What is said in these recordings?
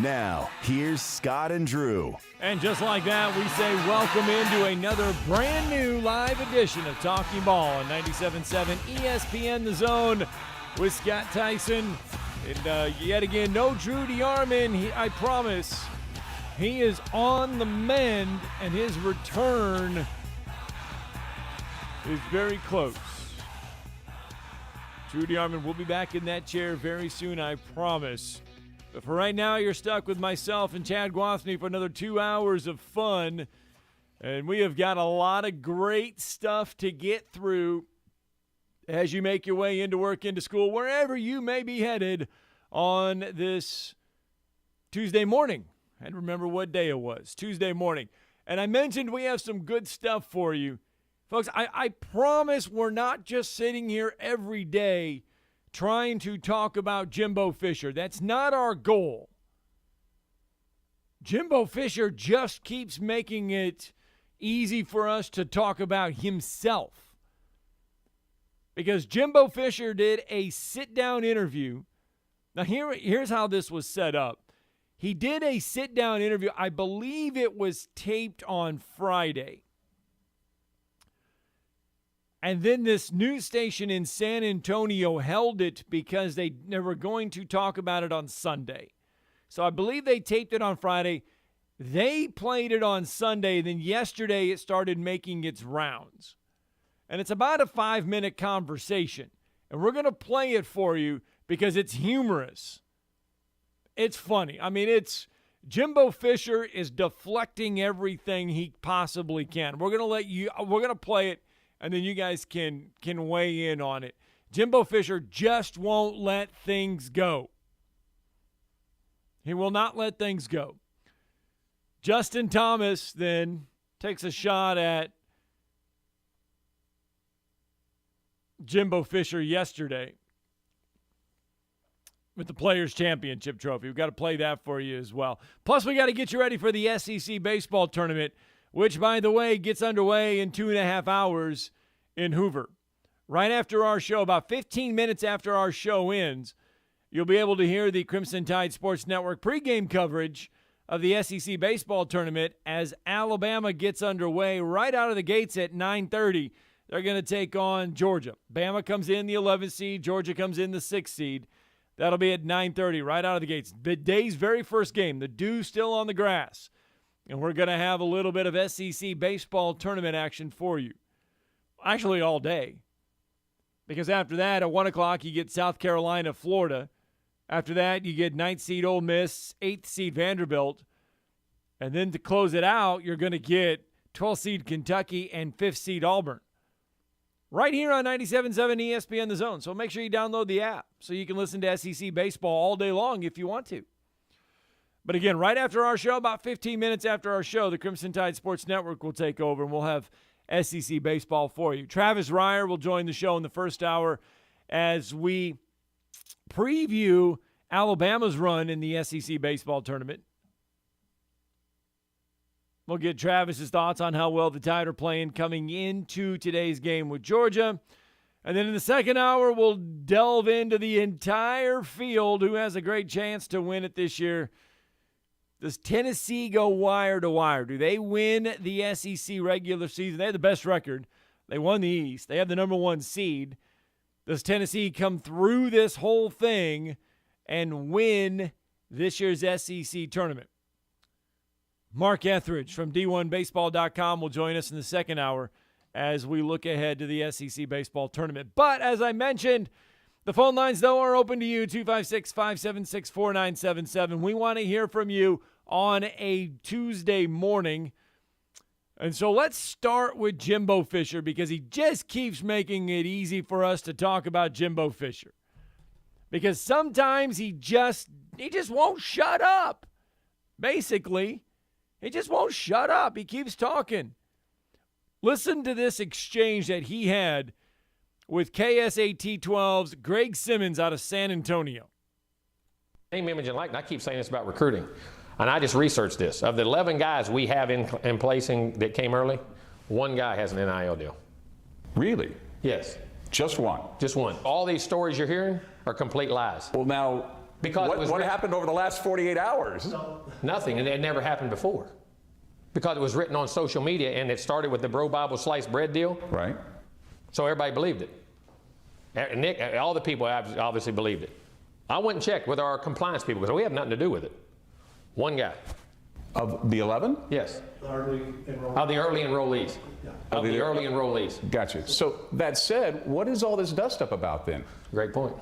Now, here's Scott and Drew. And just like that, we say welcome into another brand new live edition of Talking Ball on 97.7 ESPN The Zone with Scott Theisen. And yet again, no Drew DeArmond. I promise he is on the mend, and his return is very close. Drew DeArmond will be back in that chair very soon, I promise. But for right now, you're stuck with myself and Chad Gwathney for another 2 hours of fun. And we have got a lot of great stuff to get through as you make your way into work, into school, wherever you may be headed on this Tuesday morning. I had to remember what day it was, Tuesday morning. And I mentioned we have some good stuff for you. Folks, I promise we're not just sitting here every day trying to talk about Jimbo Fisher. That's not our goal. Jimbo Fisher just keeps making it easy for us to talk about himself. Because Jimbo Fisher did a sit-down interview. Now, here's how this was set up. He did a sit-down interview. I believe it was taped on Friday. And then this news station in San Antonio held it because they were going to talk about it on Sunday. So I believe they taped it on Friday. They played it on Sunday. Then yesterday it started making its rounds. And it's about a 5-minute conversation. And we're going to play it for you because it's humorous. It's funny. I mean, Jimbo Fisher is deflecting everything he possibly can. We're going to play it, and then you guys can weigh in on it. Jimbo Fisher just won't let things go. He will not let things go. Justin Thomas then takes a shot at Jimbo Fisher yesterday with the Players' Championship Trophy. We've got to play that for you as well. Plus, we got to get you ready for the SEC baseball tournament, which, by the way, gets underway in 2.5 hours in Hoover. Right after our show, about 15 minutes after our show ends, you'll be able to hear the Crimson Tide Sports Network pregame coverage of the SEC baseball tournament as Alabama gets underway right out of the gates at 9:30. They're going to take on Georgia. Bama comes in the 11th seed. Georgia comes in the 6th seed. That'll be at 9:30 right out of the gates. The day's very first game. The dew's still on the grass. And we're going to have a little bit of SEC baseball tournament action for you. Actually, all day. Because after that, at 1 o'clock, you get South Carolina, Florida. After that, you get 9th seed Ole Miss, 8th seed Vanderbilt. And then to close it out, you're going to get 12th seed Kentucky and 5th seed Auburn. Right here on 97.7 ESPN The Zone. So make sure you download the app so you can listen to SEC baseball all day long if you want to. But again, right after our show, about 15 minutes after our show, the Crimson Tide Sports Network will take over and we'll have SEC baseball for you. Travis Reier will join the show in the first hour as we preview Alabama's run in the SEC baseball tournament. We'll get Travis's thoughts on how well the Tide are playing coming into today's game with Georgia. And then in the second hour, we'll delve into the entire field who has a great chance to win it this year. Does Tennessee go wire to wire? Do they win the SEC regular season? They have the best record. They won the East. They have the number 1 seed. Does Tennessee come through this whole thing and win this year's SEC tournament? Mark Etheridge from D1Baseball.com will join us in the second hour as we look ahead to the SEC baseball tournament. But as I mentioned, the phone lines, though, are open to you, 256-576-4977. We want to hear from you on a Tuesday morning. And so let's start with Jimbo Fisher because he just keeps making it easy for us to talk about Jimbo Fisher. Because sometimes he just won't shut up. Basically, he just won't shut up. He keeps talking. Listen to this exchange that he had with KSAT 12's Greg Simmons out of San Antonio. Name, image, and likeness. I keep saying this about recruiting, and I just researched this. Of the 11 guys we have in placing that came early, 1 guy has an NIL deal. Really? Yes. Just one? Just one. All these stories you're hearing are complete lies. Well, now, Because what happened over the last 48 hours? Nothing, and it never happened before. Because it was written on social media, and it started with the Bro Bible sliced bread deal. Right. So everybody believed it. And Nick, all the people obviously believed it. I went and checked with our compliance people because we have nothing to do with it. One guy. Of the 11? Yes. The early enrollment. Of the early enrollees. Yeah. Of the early enrollees. Gotcha. So that said, what is all this dust up about then? Great point.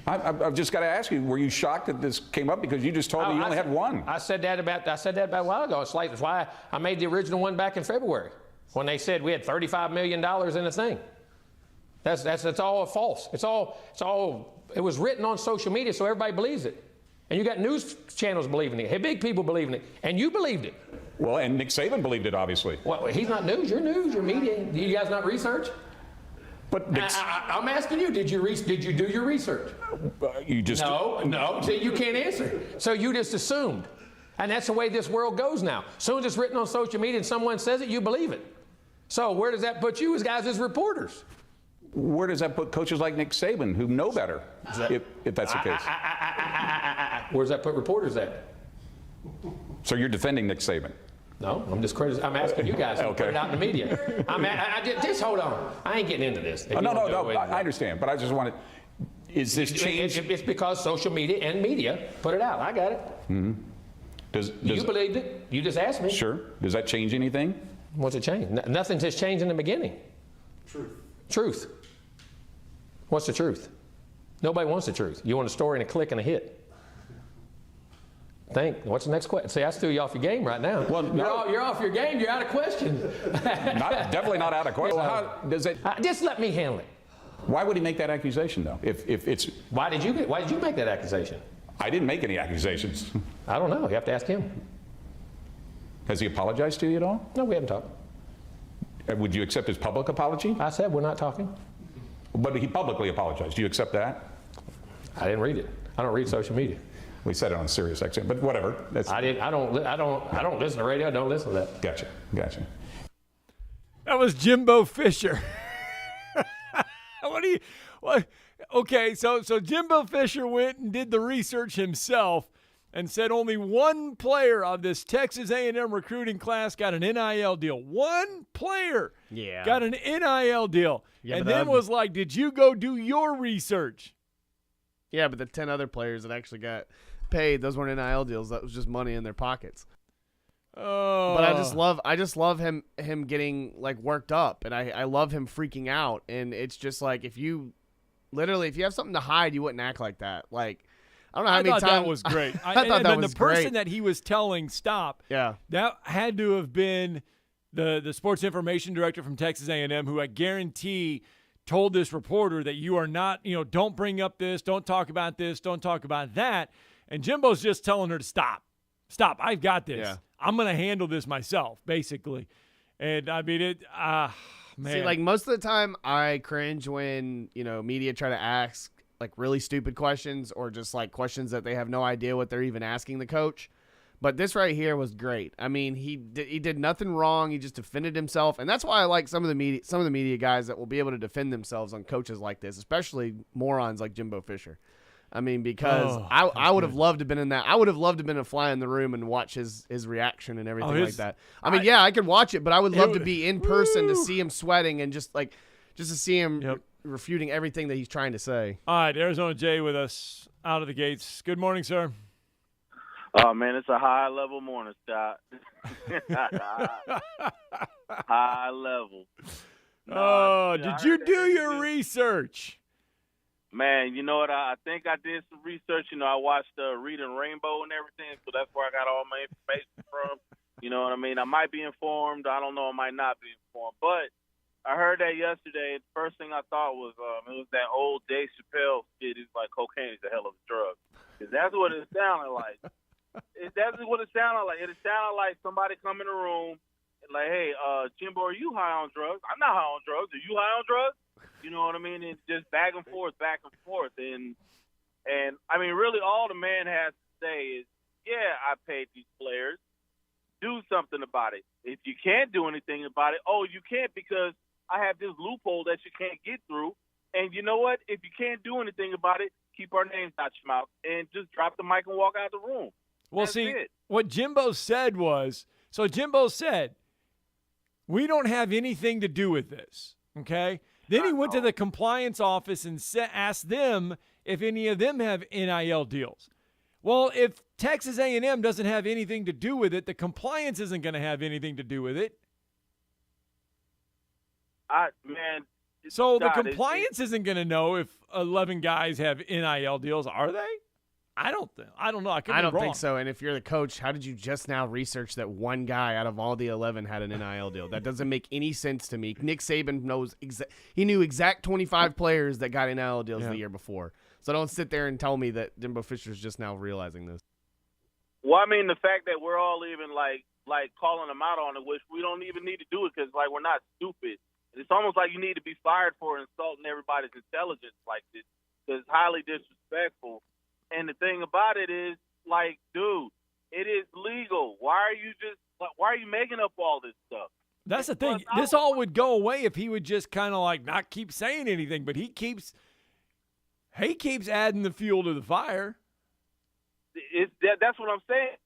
I've just got to ask you, were you shocked that this came up because you just told me you only had one? I said that about a while ago. It's like, that's why I made the original one back in February when they said we had $35 million in a thing. That's all false. It was written on social media so everybody believes it. And you got news channels believing it. Hey, big people believing it. And you believed it. Well, and Nick Saban believed it, obviously. Well, he's not news. You're news. You're media. Do you guys not research? But I'm asking you, did you do your research? You just... No. See, you can't answer. So you just assumed. And that's the way this world goes now. As soon as it's written on social media and someone says it, you believe it. So where does that put you as guys as reporters? Where does that put coaches like Nick Saban who know better, if that's the case? Where does that put reporters at? So you're defending Nick Saban? No, I'm asking you guys to Okay. put it out in the media. Just hold on. I ain't getting into this. No, I understand, but I just wanted, is this change? It's because social media and media put it out. I got it. Mm-hmm. You believed it. You just asked me. Sure. Does that change anything? What's it change? Nothing has changed in the beginning. Truth. What's the truth? Nobody wants the truth. You want a story and a click and a hit. What's the next question? See, I threw you off your game right now. Well, you're off your game. You're out of questions. Definitely not out of question. Well, how does it? Just let me handle it. Why would he make that accusation, though? If it's Why did you make that accusation? I didn't make any accusations. I don't know. You have to ask him. Has he apologized to you at all? No, we haven't talked. Would you accept his public apology? I said we're not talking. But he publicly apologized. Do you accept that? I didn't read it. I don't read social media. We said it on Sirius XM, but whatever. I don't listen to radio. I don't listen to that. Gotcha. That was Jimbo Fisher. Okay, so Jimbo Fisher went and did the research himself and said only one player of this Texas A&M recruiting class got an NIL deal. One player got an NIL deal. Yeah, and then was like, did you go do your research? Yeah, but the 10 other players that actually got paid, those weren't NIL deals. That was just money in their pockets. Oh. But I just love him getting like worked up, and I love him freaking out. And it's just like if you have something to hide, you wouldn't act like that. Like I don't know how many times that was great. I thought that was the person great. that he was telling stop. Yeah, that had to have been the sports information director from Texas A&M, who I guarantee told this reporter that you are not, don't bring up this, don't talk about this, don't talk about that. And Jimbo's just telling her to stop. I've got this. Yeah. I'm going to handle this myself, basically. And I mean, man. See, like most of the time I cringe when, media try to ask like really stupid questions or just like questions that they have no idea what they're even asking the coach. But this right here was great. I mean, he did nothing wrong. He just defended himself, and that's why I like some of the media guys that will be able to defend themselves on coaches like this, especially morons like Jimbo Fisher. I mean, because I would have loved to have been in that. I would have loved to have been a fly in the room and watch his reaction and everything like that. I mean, I could watch it, but I would love to be in person to see him sweating and just to see him refuting everything that he's trying to say. All right, Arizona Jay with us out of the gates. Good morning, sir. Oh, man, it's a high-level morning, Scott. High level. Did you do your research? Man, you know what? I think I did some research. I watched Reading Rainbow and everything, so that's where I got all my information from. You know what I mean? I might be informed. I don't know. I might not be informed. But I heard that yesterday. The first thing I thought was it was that old Dave Chappelle shit. It's like cocaine is a hell of a drug. 'Cause that's what it sounded like. That's what it sounded like. It sounded like somebody come in the room and like, hey, Jimbo, are you high on drugs? I'm not high on drugs. Are you high on drugs? You know what I mean? It's just back and forth. And I mean, really all the man has to say is, yeah, I paid these players. Do something about it. If you can't do anything about it, you can't because I have this loophole that you can't get through. And you know what? If you can't do anything about it, keep our names out your mouth, and just drop the mic and walk out the room. Well, That's see, it. what Jimbo said was, Jimbo said, we don't have anything to do with this, okay? Then he went to the compliance office and asked them if any of them have NIL deals. Well, if Texas A&M doesn't have anything to do with it, the compliance isn't going to have anything to do with it. So the compliance isn't going to know if 11 guys have NIL deals, are they? I don't know. I don't think so. And if you're the coach, how did you just now research that one guy out of all the 11 had an NIL deal? That doesn't make any sense to me. Nick Saban he knew exact 25 players that got NIL deals the year before. So don't sit there and tell me that Jimbo Fisher's just now realizing this. Well, I mean, the fact that we're all even like calling them out on it, which we don't even need to do it because we're not stupid. It's almost like you need to be fired for insulting everybody's intelligence like this because it's highly disrespectful. And the thing about it is, dude, it is legal. Why are you making up all this stuff? That's the thing. This all would go away if he would just kind of not keep saying anything, but he keeps adding the fuel to the fire. That's what I'm saying.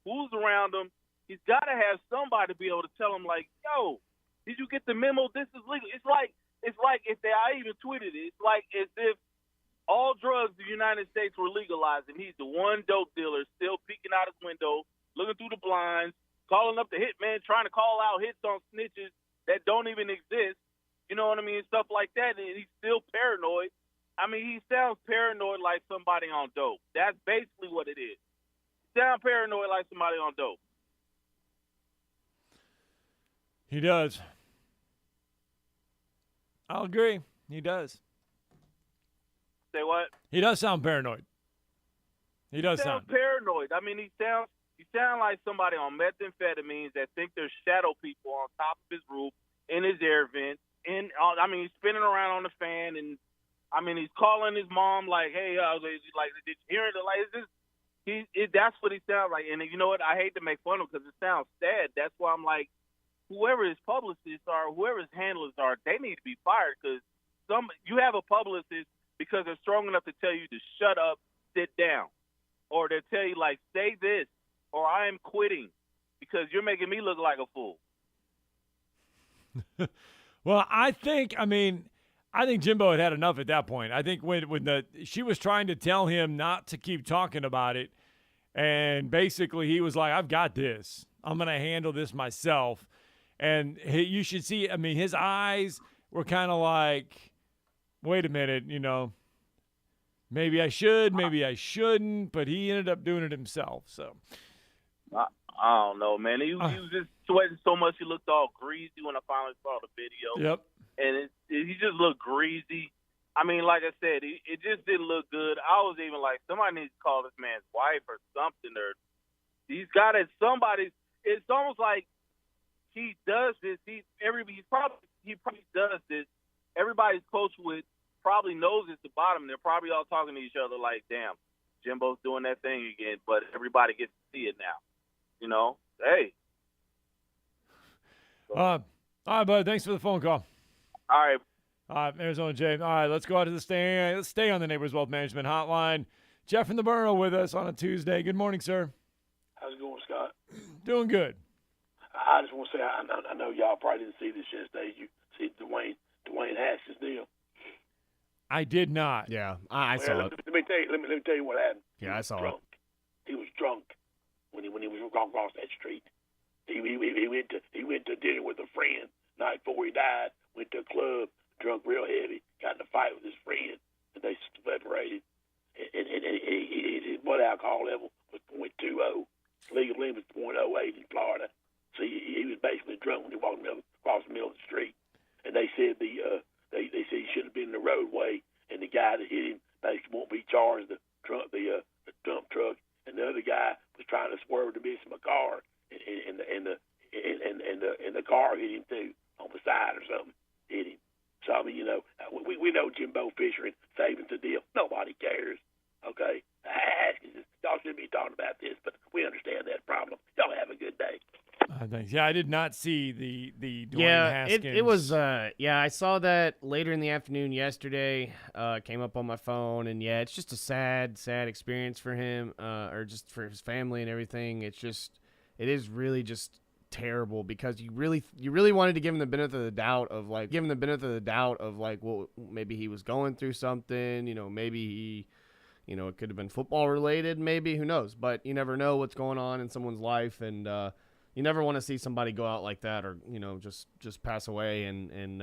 Who's around him? He's got to have somebody to be able to tell him, yo, did you get the memo? This is legal. It's like I even tweeted it. It's like as if all drugs in the United States were legalized, and he's the one dope dealer still peeking out his window, looking through the blinds, calling up the hitman, trying to call out hits on snitches that don't even exist. You know what I mean? Stuff like that, and he's still paranoid. I mean, he sounds paranoid like somebody on dope. That's basically what it is. He sounds paranoid like somebody on dope. He does. I'll agree. He does. Say what? He does sound paranoid. He sound paranoid. I mean, he sounds like somebody on methamphetamines that think there's shadow people on top of his roof, in his air vent, he's spinning around on the fan, and he's calling his mom hey, did you hear it? That's what he sounds like. And you know what? I hate to make fun of him because it sounds sad. That's why I'm like, whoever his publicists are, whoever his handlers are, they need to be fired because you have a publicist because they're strong enough to tell you to shut up, sit down, or they'll tell you say this, or I am quitting because you're making me look like a fool. Well, I think Jimbo had enough at that point. I think when she was trying to tell him not to keep talking about it, and basically he was like, I've got this. I'm going to handle this myself. And you should see, his eyes were kind of like, wait a minute, maybe I should, maybe I shouldn't, but he ended up doing it himself. So I don't know, man. He was just sweating so much he looked all greasy when I finally saw the video. Yep. And he just looked greasy. Like I said, it just didn't look good. I was even like, somebody needs to call this man's wife or something. Or he's got it. It's almost like he does this. He probably does this. Everybody's coached with probably knows it's the bottom. They're probably all talking to each other like, damn, Jimbo's doing that thing again. But everybody gets to see it now. Hey. All right, bud. Thanks for the phone call. All right. Arizona Jay. All right, let's go out to let's stay on the Neighbors Wealth Management Hotline. Jeff from the Borough with us on a Tuesday. Good morning, sir. How's it going, Scott? Doing good. I just want to say I know y'all probably didn't see this yesterday. You see Dwayne Haskins deal. I did not. Yeah, I saw it. Let me tell you what happened. Yeah, I saw it. He was drunk when he was across that street. He went to dinner with a friend night before he died. Went to a club, drunk real heavy, got in a fight with his friend, and they separated. And his blood alcohol level was 0.20. Legal limit was 0.08 in Florida. So he was basically drunk when he walked across the middle of the street. And they said they said he should have been in the roadway, and the guy that hit him basically won't be charged. The dump truck, and the other guy was trying to swerve to miss him a car, and the car hit him too on the side or something. Hit him. So we know Jimbo Fisher and Saban's the deal. Nobody cares. Okay, y'all shouldn't be talking about this, but we understand that problem. Y'all have a good day. Thanks. Yeah, I did not see the Dwayne Yeah, Haskins. it was. I saw that later in the afternoon yesterday. Came up on my phone, and yeah, it's just a sad experience for him, or just for his family and everything. It is really just terrible because you really wanted to give him the benefit of the doubt of like, well, maybe he was going through something. Maybe he. It could have been football related, maybe, who knows? But you never know what's going on in someone's life, and you never want to see somebody go out like that, or just pass away. And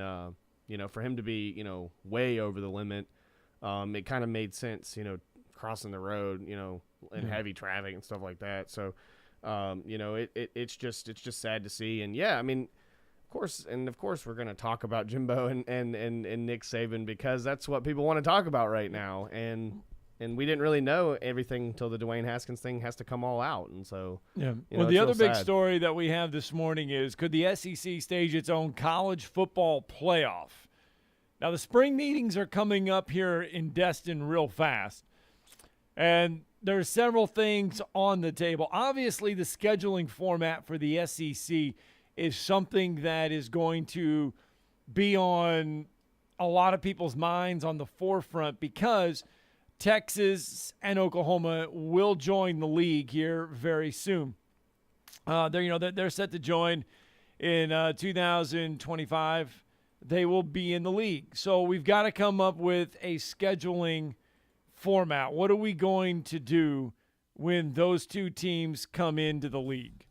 for him to be way over the limit, it kind of made sense. Crossing the road, in heavy traffic and stuff like that. So, it's just sad to see. And yeah, I mean. Of course, we're going to talk about Jimbo and Nick Saban because that's what people want to talk about right now. And we didn't really know everything until the Dwayne Haskins thing has to come all out. And so, yeah. Well, the other big story that we have this morning is, could the SEC stage its own college football playoff? Now, the spring meetings are coming up here in Destin real fast. And there's several things on the table. Obviously, the scheduling format for the SEC is something that is going to be on a lot of people's minds on the forefront because Texas and Oklahoma will join the league here very soon. They're set to join in 2025. They will be in the league. So we've got to come up with a scheduling format. What are we going to do when those two teams come into the league?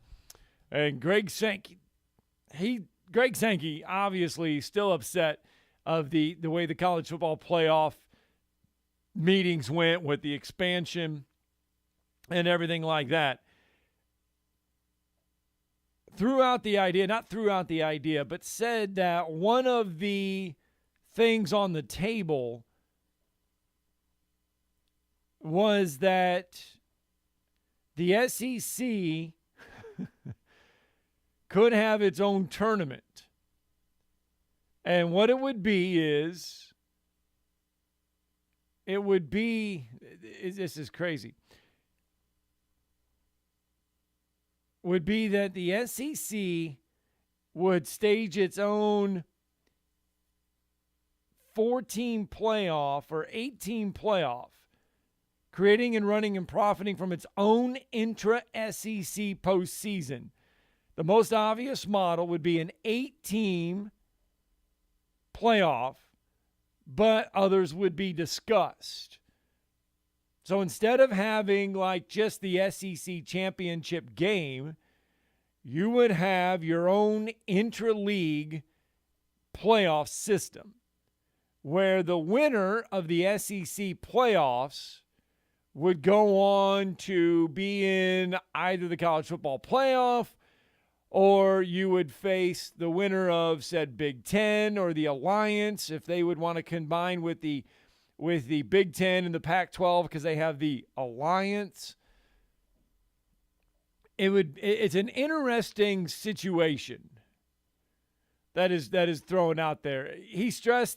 And Greg Sankey obviously still upset of the way the college football playoff meetings went with the expansion and everything like that. Not throughout the idea, but said that one of the things on the table was that the SEC could have its own tournament. And what it would be is, this is crazy, would be that the SEC would stage its own 4-team playoff or 8-team playoff, creating and running and profiting from its own intra-SEC postseason. The most obvious model would be an 8-team playoff, but others would be discussed. So instead of having like just the SEC championship game, you would have your own intra-league playoff system where the winner of the SEC playoffs would go on to be in either the college football playoff, or you would face the winner of said Big Ten or the Alliance if they would want to combine with the Big Ten and the Pac-12 because they have the Alliance. It's an interesting situation that is thrown out there. He stressed